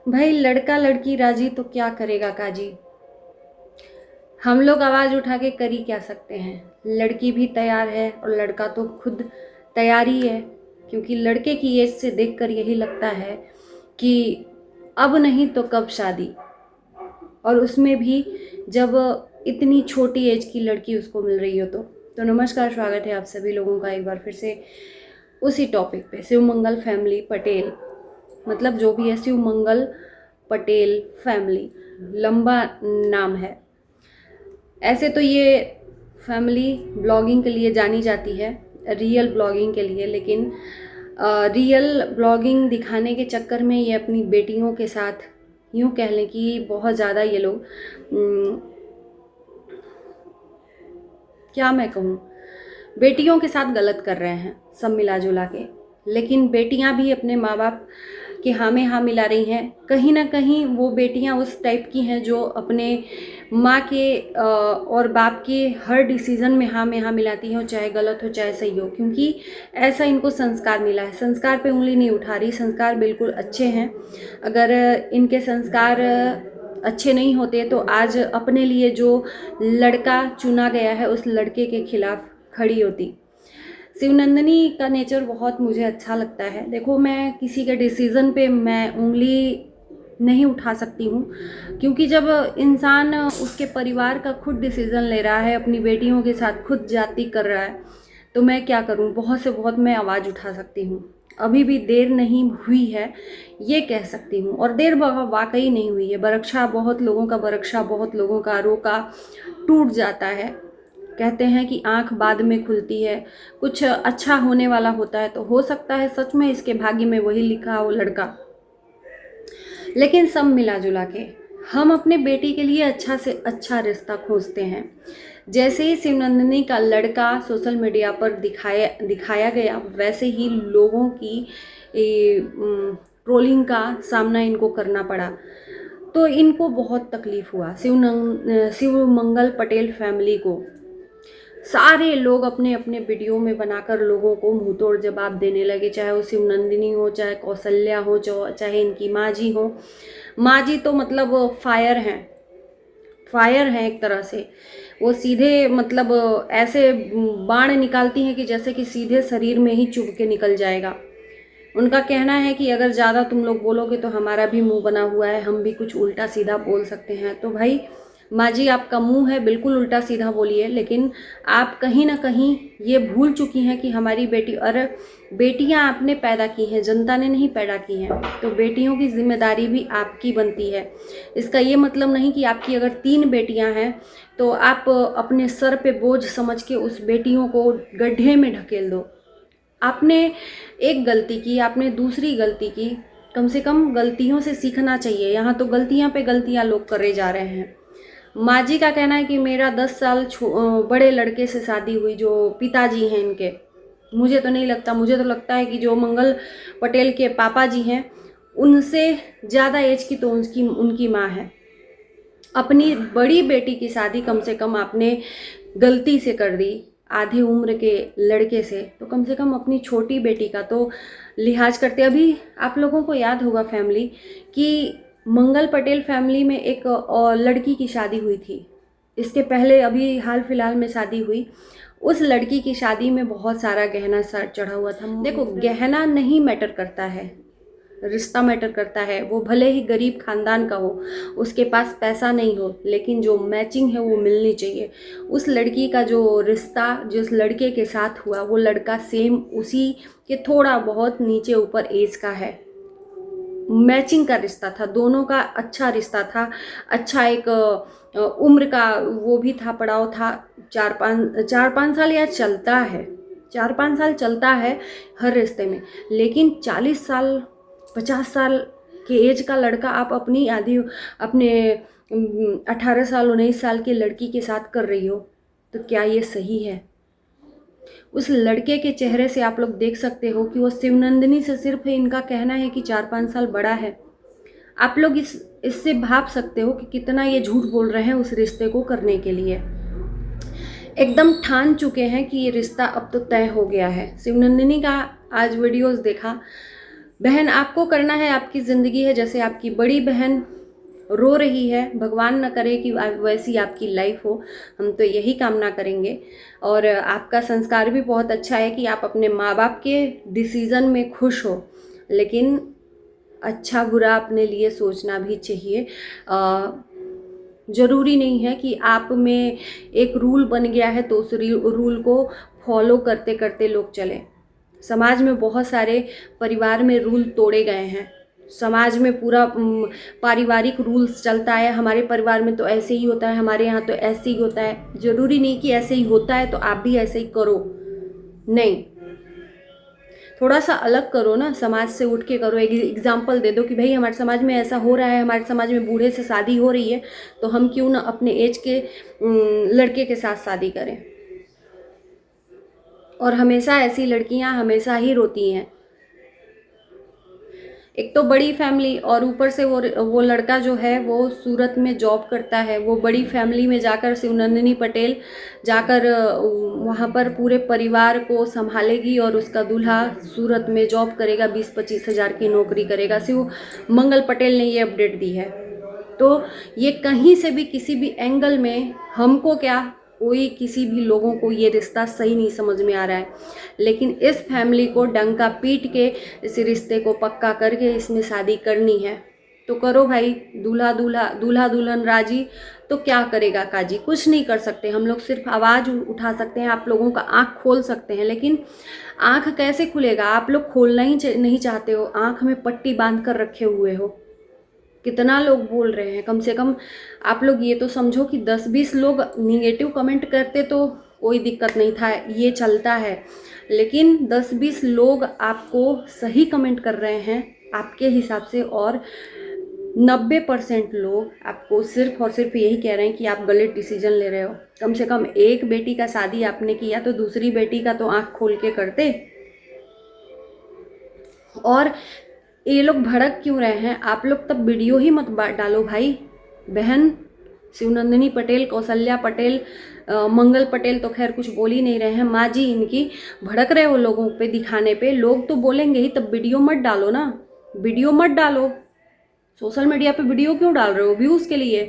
भाई लड़का लड़की राजी तो क्या करेगा काजी। हम लोग आवाज़ उठा के कर ही क्या सकते हैं। लड़की भी तैयार है और लड़का तो खुद तैयार ही है, क्योंकि लड़के की एज से देखकर यही लगता है कि अब नहीं तो कब शादी, और उसमें भी जब इतनी छोटी एज की लड़की उसको मिल रही हो तो नमस्कार, स्वागत है आप सभी लोगों का एक बार फिर से उसी टॉपिक पे। शिवमंगल फैमिली पटेल, मतलब जो भी है, शिवमंगल पटेल फैमिली लंबा नाम है। ऐसे तो ये फैमिली ब्लॉगिंग के लिए जानी जाती है, रियल ब्लॉगिंग के लिए, लेकिन रियल ब्लॉगिंग दिखाने के चक्कर में ये अपनी बेटियों के साथ, यूँ कह लें कि बहुत ज़्यादा ये लोग क्या मैं कहूँ, बेटियों के साथ गलत कर रहे हैं सब मिला जुला के। लेकिन बेटियां भी अपने माँ बाप के हाँ में हाँ मिला रही हैं। कहीं ना कहीं वो बेटियां उस टाइप की हैं जो अपने माँ के और बाप के हर डिसीज़न में हाँ मिलाती हैं, चाहे गलत हो चाहे सही हो, क्योंकि ऐसा इनको संस्कार मिला है। संस्कार पे उंगली नहीं उठा रही, संस्कार बिल्कुल अच्छे हैं। अगर इनके संस्कार अच्छे नहीं होते तो आज अपने लिए जो लड़का चुना गया है उस लड़के के खिलाफ खड़ी होती। शिवनंदिनी का नेचर बहुत मुझे अच्छा लगता है। देखो, मैं किसी के डिसीज़न पे मैं उंगली नहीं उठा सकती हूँ, क्योंकि जब इंसान उसके परिवार का खुद डिसीज़न ले रहा है, अपनी बेटियों के साथ खुद जाति कर रहा है, तो मैं क्या करूँ। बहुत से बहुत मैं आवाज़ उठा सकती हूँ। अभी भी देर नहीं हुई है ये कह सकती हूँ, और देर वाकई नहीं हुई है। बरक्षा बहुत लोगों का रोका टूट जाता है। कहते हैं कि आँख बाद में खुलती है, कुछ अच्छा होने वाला होता है तो हो सकता है सच में इसके भाग्य में वही लिखा हो लड़का। लेकिन सब मिला जुला के हम अपने बेटी के लिए अच्छा से अच्छा रिश्ता खोजते हैं। जैसे ही शिवनंदिनी का लड़का सोशल मीडिया पर दिखाया गया, वैसे ही लोगों की ट्रोलिंग का सामना इनको करना पड़ा। तो इनको बहुत तकलीफ़ हुआ। शिवमंगल पटेल फैमिली को सारे लोग अपने अपने वीडियो में बनाकर लोगों को मुंहतोड़ जवाब देने लगे, चाहे वो शिवनंदिनी हो, चाहे कौशल्या हो, चाहे इनकी माँ जी हो। माँ जी तो मतलब फायर हैं एक तरह से। वो सीधे मतलब ऐसे बाण निकालती हैं कि जैसे कि सीधे शरीर में ही चुभ के निकल जाएगा। उनका कहना है कि अगर ज़्यादा तुम लोग बोलोगे तो हमारा भी मुंह बना हुआ है, हम भी कुछ उल्टा सीधा बोल सकते हैं। तो भाई माँ जी, आपका मुंह है, बिल्कुल उल्टा सीधा बोलिए, लेकिन आप कहीं ना कहीं ये भूल चुकी हैं कि हमारी बेटी और बेटियां आपने पैदा की हैं, जनता ने नहीं पैदा की हैं। तो बेटियों की जिम्मेदारी भी आपकी बनती है। इसका ये मतलब नहीं कि आपकी अगर 3 बेटियां हैं तो आप अपने सर पे बोझ समझ के उस बेटियों को गड्ढे में ढकेल दो। आपने एक गलती की, आपने दूसरी गलती की, कम से कम गलतियों से सीखना चाहिए। यहाँ तो गलतियाँ पे गलतियाँ लोग करे जा रहे हैं। माँ जी का कहना है कि मेरा 10 साल बड़े लड़के से शादी हुई, जो पिताजी हैं इनके। मुझे तो नहीं लगता, मुझे तो लगता है कि जो मंगल पटेल के पापा जी हैं उनसे ज़्यादा एज की तो उनकी माँ है। अपनी बड़ी बेटी की शादी कम से कम आपने गलती से कर दी आधे उम्र के लड़के से, तो कम से कम अपनी छोटी बेटी का तो लिहाज करते। अभी आप लोगों को याद होगा फैमिली कि मंगल पटेल फैमिली में एक और लड़की की शादी हुई थी। इसके पहले अभी हाल फिलहाल में शादी हुई। उस लड़की की शादी में बहुत सारा गहना सर चढ़ा हुआ था। देखो, गहना नहीं मैटर करता है, रिश्ता मैटर करता है। वो भले ही गरीब खानदान का हो, उसके पास पैसा नहीं हो, लेकिन जो मैचिंग है वो मिलनी चाहिए। उस लड़की का जो रिश्ता जिस लड़के के साथ हुआ, वो लड़का सेम उसी के थोड़ा बहुत नीचे ऊपर एज का है। मैचिंग का रिश्ता था, दोनों का अच्छा रिश्ता था। अच्छा एक उम्र का वो भी था, पड़ाव था। 4-5 साल या चलता है, 4-5 साल चलता है हर रिश्ते में। लेकिन 40 साल 50 साल के एज का लड़का आप अपनी अपने 18 साल 19 साल की लड़की के साथ कर रही हो, तो क्या ये सही है। उस लड़के के चेहरे से आप लोग देख सकते हो कि वो शिवनंदिनी से सिर्फ इनका कहना है कि 4-5 साल बड़ा है। आप लोग इससे भाप सकते हो कि कितना ये झूठ बोल रहे हैं उस रिश्ते को करने के लिए। एकदम ठान चुके हैं कि ये रिश्ता अब तो तय हो गया है। शिवनंदिनी का आज वीडियोस देखा बहन आपको करना है, आपकी ज़िंदगी है, जैसे आपकी बड़ी बहन रो रही है, भगवान न करे कि वैसी आपकी लाइफ हो, हम तो यही कामना करेंगे। और आपका संस्कार भी बहुत अच्छा है कि आप अपने माँ बाप के डिसीज़न में खुश हो, लेकिन अच्छा बुरा अपने लिए सोचना भी चाहिए। ज़रूरी नहीं है कि आप में एक रूल बन गया है तो उस रूल को फॉलो करते करते लोग चलें। समाज में बहुत सारे परिवार में रूल तोड़े गए हैं। समाज में पूरा पारिवारिक रूल्स चलता है, हमारे परिवार में तो ऐसे ही होता है, हमारे यहाँ तो ऐसे ही होता है। ज़रूरी नहीं कि ऐसे ही होता है तो आप भी ऐसे ही करो, नहीं, थोड़ा सा अलग करो ना, समाज से उठ के करो। एक एग्जाम्पल दे दो कि भाई हमारे समाज में ऐसा हो रहा है, हमारे समाज में बूढ़े से शादी हो रही है, तो हम क्यों ना अपने एज के लड़के के साथ शादी करें। और हमेशा ऐसी लड़कियां हमेशा ही रोती हैं। एक तो बड़ी फैमिली और ऊपर से वो लड़का जो है वो सूरत में जॉब करता है। वो बड़ी फैमिली में जाकर शिवनंदिनी पटेल जाकर वहाँ पर पूरे परिवार को संभालेगी और उसका दूल्हा सूरत में जॉब करेगा, 20-25 हज़ार की नौकरी करेगा। शिव मंगल पटेल ने ये अपडेट दी है। तो ये कहीं से भी किसी भी एंगल में हमको क्या, कोई किसी भी लोगों को ये रिश्ता सही नहीं समझ में आ रहा है, लेकिन इस फैमिली को डंका पीट के इस रिश्ते को पक्का करके इसमें शादी करनी है तो करो भाई। दूल्हा दुल्हन राजी तो क्या करेगा काजी, कुछ नहीं कर सकते हम लोग, सिर्फ आवाज़ उठा सकते हैं, आप लोगों का आँख खोल सकते हैं। लेकिन आँख कैसे खुलेगा, आप लोग खोलना ही नहीं चाहते हो, आँख में पट्टी बांध कर रखे हुए हो। कितना लोग बोल रहे हैं, कम से कम आप लोग ये तो समझो कि 10-20 लोग निगेटिव कमेंट करते तो कोई दिक्कत नहीं था, ये चलता है। लेकिन 10-20 लोग आपको सही कमेंट कर रहे हैं आपके हिसाब से, और 90% लोग आपको सिर्फ और सिर्फ यही कह रहे हैं कि आप गलत डिसीजन ले रहे हो। कम से कम एक बेटी का शादी आपने किया तो दूसरी बेटी का तो आँख खोल के करते। और ये लोग भड़क क्यों रहे हैं, आप लोग तब वीडियो ही मत डालो भाई। बहन शिवनंदिनी पटेल, कौशल्या पटेल, मंगल पटेल तो खैर कुछ बोल ही नहीं रहे हैं, माँ जी इनकी भड़क रहे हो लोगों पे दिखाने पे। लोग तो बोलेंगे ही, तब वीडियो मत डालो ना, वीडियो मत डालो। सोशल मीडिया पे वीडियो क्यों डाल रहे हो, व्यूज़ के लिए?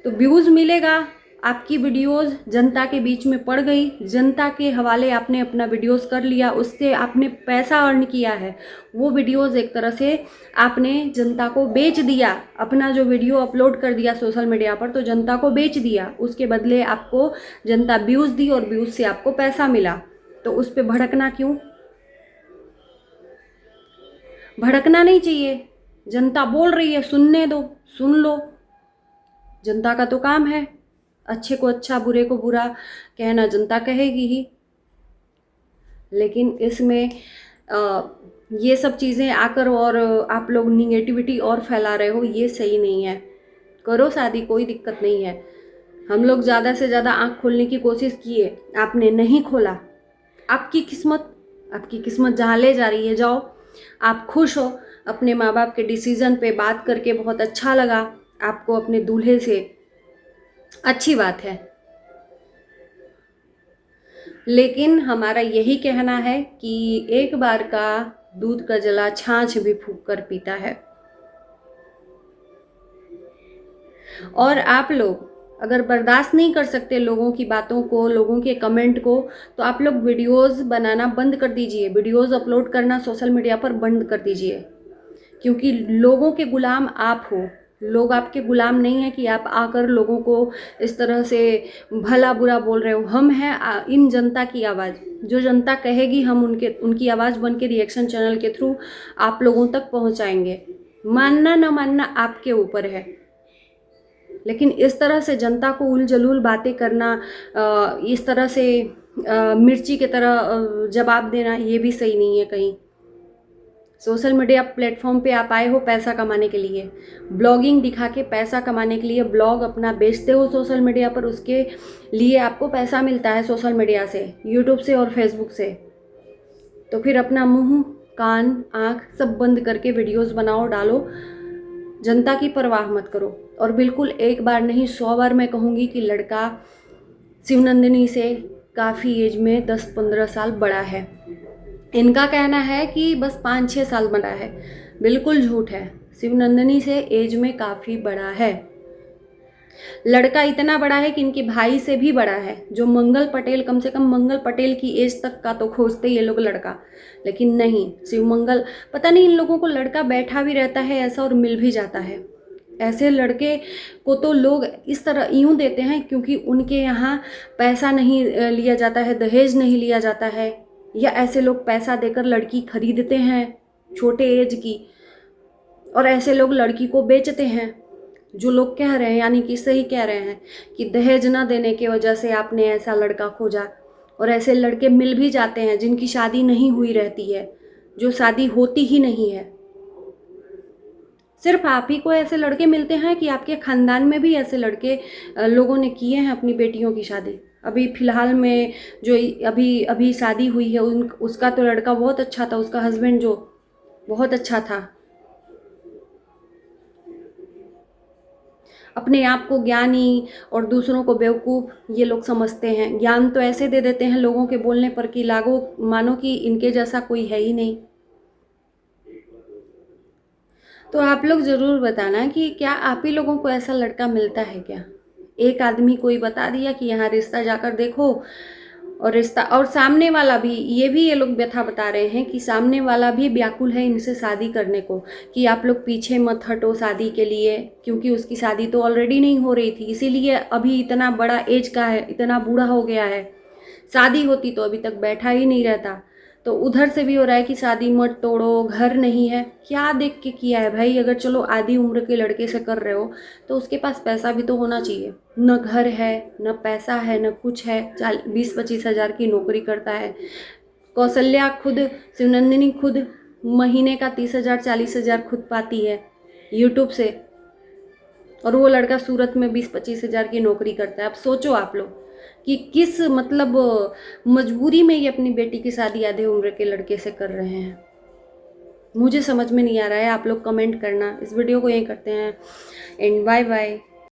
तो व्यूज़ मिलेगा, आपकी वीडियोस जनता के बीच में पड़ गई, जनता के हवाले आपने अपना वीडियोस कर लिया, उससे आपने पैसा अर्न किया है। वो वीडियोस एक तरह से आपने जनता को बेच दिया, अपना जो वीडियो अपलोड कर दिया सोशल मीडिया पर तो जनता को बेच दिया, उसके बदले आपको जनता व्यूज़ दी और व्यूज़ से आपको पैसा मिला। तो उस पर भड़कना क्यों? भड़कना नहीं चाहिए, जनता बोल रही है, सुनने दो, सुन लो, जनता का तो काम है। अच्छे को अच्छा, बुरे को बुरा कहना जनता कहेगी ही। लेकिन इसमें ये सब चीज़ें आकर और आप लोग निगेटिविटी और फैला रहे हो, ये सही नहीं है। करो शादी, कोई दिक्कत नहीं है। हम लोग ज़्यादा से ज़्यादा आँख खोलने की कोशिश किए, आपने नहीं खोला। आपकी किस्मत जहाँ ले जा रही है जाओ, आप खुश हो। अपने माँ बाप के डिसीज़न पे बात करके बहुत अच्छा लगा आपको अपने दूल्हे से, अच्छी बात है। लेकिन हमारा यही कहना है कि एक बार का दूध का जला छाछ भी फूंक कर पीता है। और आप लोग अगर बर्दाश्त नहीं कर सकते लोगों की बातों को, लोगों के कमेंट को, तो आप लोग वीडियोस बनाना बंद कर दीजिए, वीडियोस अपलोड करना सोशल मीडिया पर बंद कर दीजिए। क्योंकि लोगों के गुलाम आप हो, लोग आपके गुलाम नहीं है कि आप आकर लोगों को इस तरह से भला बुरा बोल रहे हो। हम हैं इन जनता की आवाज़, जो जनता कहेगी हम उनकी आवाज़ बन के रिएक्शन चैनल के थ्रू आप लोगों तक पहुंचाएंगे। मानना ना मानना आपके ऊपर है, लेकिन इस तरह से जनता को उल जलूल बातें करना, इस तरह से मिर्ची की तरह जवाब देना, ये भी सही नहीं है कहीं। सोशल मीडिया प्लेटफॉर्म पे आप आए हो पैसा कमाने के लिए, ब्लॉगिंग दिखा के पैसा कमाने के लिए ब्लॉग अपना बेचते हो सोशल मीडिया पर, उसके लिए आपको पैसा मिलता है सोशल मीडिया से, यूट्यूब से और फेसबुक से। तो फिर अपना मुंह, कान, आँख सब बंद करके वीडियोस बनाओ, डालो, जनता की परवाह मत करो। और बिल्कुल एक बार नहीं 100 बार मैं कहूँगी कि लड़का शिवनंदिनी से काफ़ी एज में 10-15 साल बड़ा है। इनका कहना है कि बस 5-6 साल बड़ा है। बिल्कुल झूठ है। शिवनंदिनी से एज में काफ़ी बड़ा है। लड़का इतना बड़ा है कि इनके भाई से भी बड़ा है, जो मंगल पटेल, कम से कम मंगल पटेल की एज तक का तो खोजते ये लोग लड़का, लेकिन नहीं। शिवमंगल, पता नहीं इन लोगों को लड़का बैठा भी रहता है ऐसा और मिल भी जाता है। ऐसे लड़के को तो लोग इस तरह यूँ देते हैं क्योंकि उनके यहाँ पैसा नहीं लिया जाता है, दहेज नहीं लिया जाता है, या ऐसे लोग पैसा देकर लड़की खरीदते हैं छोटे एज की, और ऐसे लोग लड़की को बेचते हैं। जो लोग कह रहे हैं, यानी कि सही कह रहे हैं कि दहेज ना देने की वजह से आपने ऐसा लड़का खोजा, और ऐसे लड़के मिल भी जाते हैं जिनकी शादी नहीं हुई रहती है, जो शादी होती ही नहीं है। सिर्फ आप ही को ऐसे लड़के मिलते हैं कि आपके ख़ानदान में भी ऐसे लड़के लोगों ने किए हैं अपनी बेटियों की शादी? अभी फ़िलहाल में जो अभी अभी शादी हुई है उसका तो लड़का बहुत अच्छा था, उसका हस्बैंड जो बहुत अच्छा था। अपने आप को ज्ञानी और दूसरों को बेवकूफ़ ये लोग समझते हैं। ज्ञान तो ऐसे दे देते हैं लोगों के बोलने पर कि लागो मानो कि इनके जैसा कोई है ही नहीं। तो आप लोग ज़रूर बताना कि क्या आप ही लोगों को ऐसा लड़का मिलता है क्या? एक आदमी कोई बता दिया कि यहाँ रिश्ता जाकर देखो, और रिश्ता, और सामने वाला भी, ये लोग व्यथा बता रहे हैं कि सामने वाला भी व्याकुल है इनसे शादी करने को, कि आप लोग पीछे मत हटो शादी के लिए, क्योंकि उसकी शादी तो ऑलरेडी नहीं हो रही थी, इसीलिए अभी इतना बड़ा एज का है, इतना बूढ़ा हो गया है। शादी होती तो अभी तक बैठा ही नहीं रहता। तो उधर से भी हो रहा है कि शादी मत तोड़ो, घर नहीं है। क्या देख के किया है भाई? अगर चलो आधी उम्र के लड़के से कर रहे हो तो उसके पास पैसा भी तो होना चाहिए। न घर है, न पैसा है, न कुछ है। 20-25 हज़ार की नौकरी करता है। कौशल्या खुद, शिवनंदिनी खुद महीने का 30,000 40,000 खुद पाती है यूट्यूब से, और वो लड़का सूरत में 20-25 हज़ार की नौकरी करता है। अब सोचो आप लोग कि किस मतलब मजबूरी में ये अपनी बेटी की शादी आधे उम्र के लड़के से कर रहे हैं। मुझे समझ में नहीं आ रहा है। आप लोग कमेंट करना। इस वीडियो को यहीं करते हैं एंड बाय बाय।